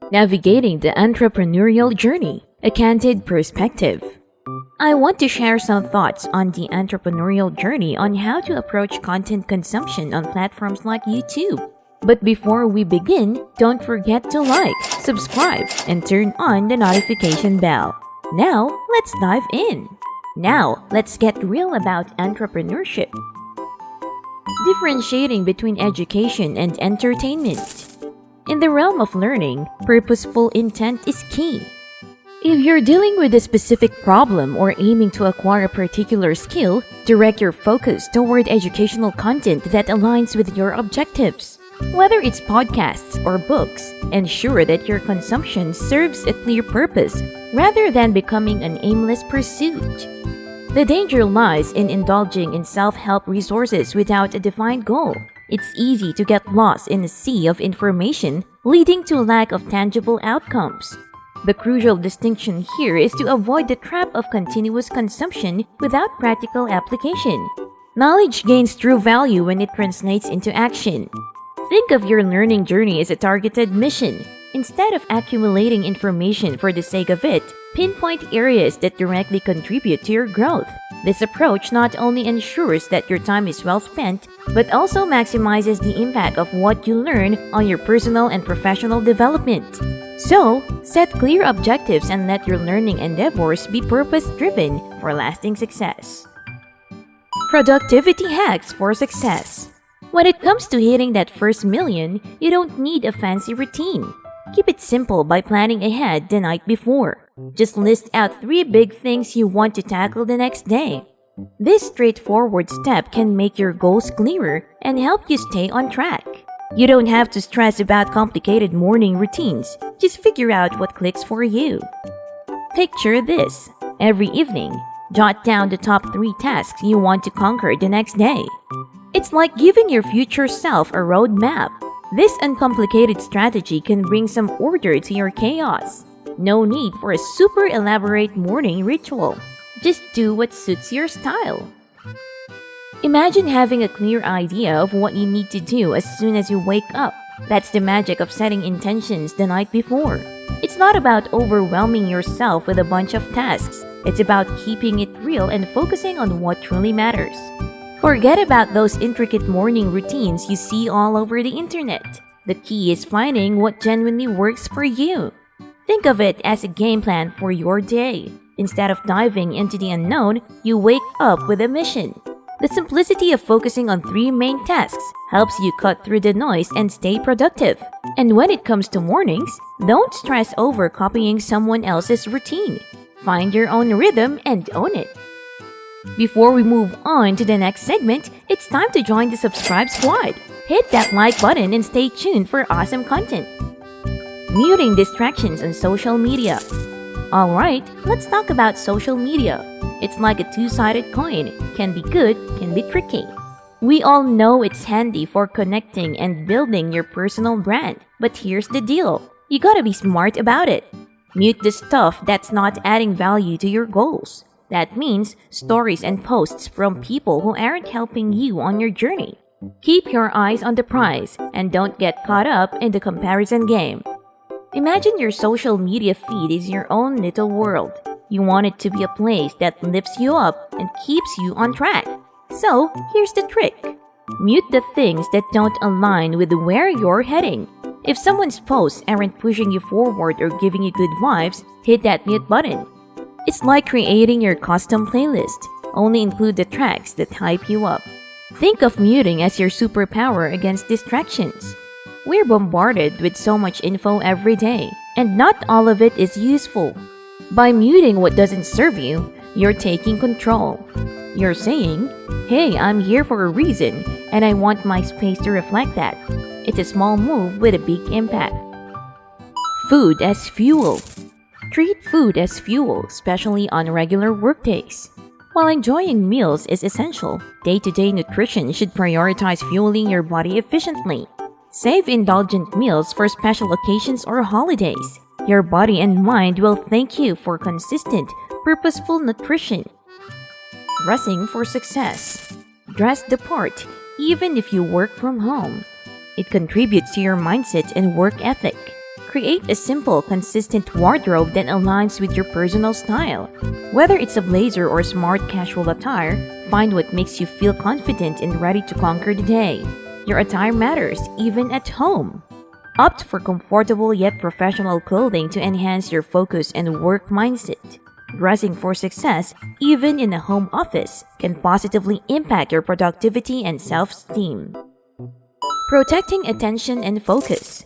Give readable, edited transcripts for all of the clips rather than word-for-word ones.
Navigating the entrepreneurial journey, a candid perspective. I want to share some thoughts on the entrepreneurial journey on how to approach content consumption on platforms like YouTube. But before we begin, don't forget to like, subscribe, and turn on the notification bell. Now, let's dive in. Now, let's get real about entrepreneurship. Differentiating between education and entertainment. In the realm of learning, purposeful intent is key. If you're dealing with a specific problem or aiming to acquire a particular skill, direct your focus toward educational content that aligns with your objectives. Whether it's podcasts or books, ensure that your consumption serves a clear purpose rather than becoming an aimless pursuit. The danger lies in indulging in self-help resources without a defined goal. It's easy to get lost in a sea of information, leading to a lack of tangible outcomes. The crucial distinction here is to avoid the trap of continuous consumption without practical application. Knowledge gains true value when it translates into action. Think of your learning journey as a targeted mission. Instead of accumulating information for the sake of it, pinpoint areas that directly contribute to your growth. This approach not only ensures that your time is well spent, but also maximizes the impact of what you learn on your personal and professional development. So, set clear objectives and let your learning endeavors be purpose-driven for lasting success. Productivity hacks for success. When it comes to hitting that first million, you don't need a fancy routine. Keep it simple by planning ahead the night before. Just list out 3 big things you want to tackle the next day. This straightforward step can make your goals clearer and help you stay on track. You don't have to stress about complicated morning routines. Just figure out what clicks for you. Picture this. Every evening, jot down the top 3 tasks you want to conquer the next day. It's like giving your future self a roadmap. This uncomplicated strategy can bring some order to your chaos. No need for a super elaborate morning ritual. Just do what suits your style. Imagine having a clear idea of what you need to do as soon as you wake up. That's the magic of setting intentions the night before. It's not about overwhelming yourself with a bunch of tasks. It's about keeping it real and focusing on what truly matters. Forget about those intricate morning routines you see all over the internet. The key is finding what genuinely works for you. Think of it as a game plan for your day. Instead of diving into the unknown, you wake up with a mission. The simplicity of focusing on 3 main tasks helps you cut through the noise and stay productive. And when it comes to mornings, don't stress over copying someone else's routine. Find your own rhythm and own it. Before we move on to the next segment, it's time to join the subscribe squad. Hit that like button and stay tuned for awesome content. Muting distractions on social media. Alright, let's talk about social media. It's like a two-sided coin. Can be good, can be tricky. We all know it's handy for connecting and building your personal brand. But here's the deal. You gotta be smart about it. Mute the stuff that's not adding value to your goals. That means stories and posts from people who aren't helping you on your journey. Keep your eyes on the prize and don't get caught up in the comparison game. Imagine your social media feed is your own little world. You want it to be a place that lifts you up and keeps you on track. So, here's the trick. Mute the things that don't align with where you're heading. If someone's posts aren't pushing you forward or giving you good vibes, hit that mute button. It's like creating your custom playlist. Only include the tracks that hype you up. Think of muting as your superpower against distractions. We're bombarded with so much info every day, and not all of it is useful. By muting what doesn't serve you, you're taking control. You're saying, hey, I'm here for a reason, and I want my space to reflect that. It's a small move with a big impact. Food as fuel. Treat food as fuel, especially on regular workdays. While enjoying meals is essential, day-to-day nutrition should prioritize fueling your body efficiently. Save indulgent meals for special occasions or holidays. Your body and mind will thank you for consistent, purposeful nutrition. Dressing for success. Dress the part, even if you work from home. It contributes to your mindset and work ethic. Create a simple, consistent wardrobe that aligns with your personal style. Whether it's a blazer or smart casual attire, find what makes you feel confident and ready to conquer the day. Your attire matters, even at home. Opt for comfortable yet professional clothing to enhance your focus and work mindset. Dressing for success, even in a home office, can positively impact your productivity and self-esteem. Protecting attention and focus.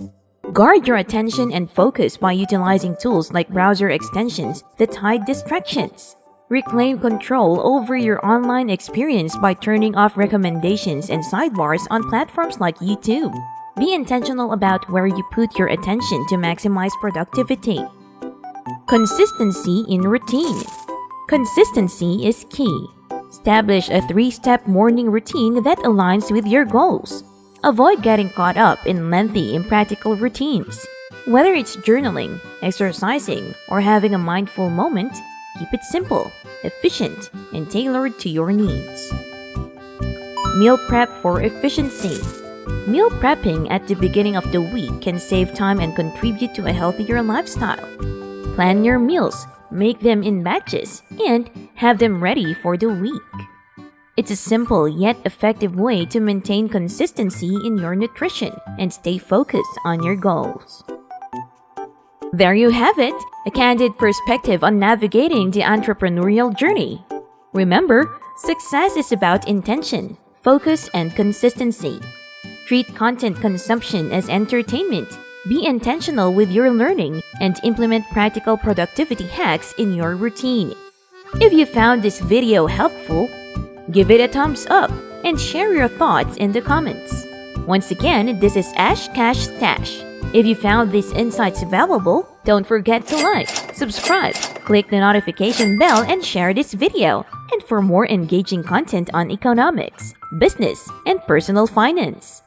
Guard your attention and focus by utilizing tools like browser extensions that hide distractions. Reclaim control over your online experience by turning off recommendations and sidebars on platforms like YouTube. Be intentional about where you put your attention to maximize productivity. Consistency in routine. Consistency is key. Establish a 3-step morning routine that aligns with your goals. Avoid getting caught up in lengthy, impractical routines. Whether it's journaling, exercising, or having a mindful moment, keep it simple, efficient, and tailored to your needs. Meal prep for efficiency. Meal prepping at the beginning of the week can save time and contribute to a healthier lifestyle. Plan your meals, make them in batches, and have them ready for the week. It's a simple yet effective way to maintain consistency in your nutrition and stay focused on your goals. There you have it, a candid perspective on navigating the entrepreneurial journey. Remember, success is about intention, focus, and consistency. Treat content consumption as entertainment. Be intentional with your learning and implement practical productivity hacks in your routine. If you found this video helpful, give it a thumbs up and share your thoughts in the comments. Once again, this is Ash Cash Stash. If you found these insights valuable, don't forget to like, subscribe, click the notification bell, and share this video. And for more engaging content on economics, business, and personal finance.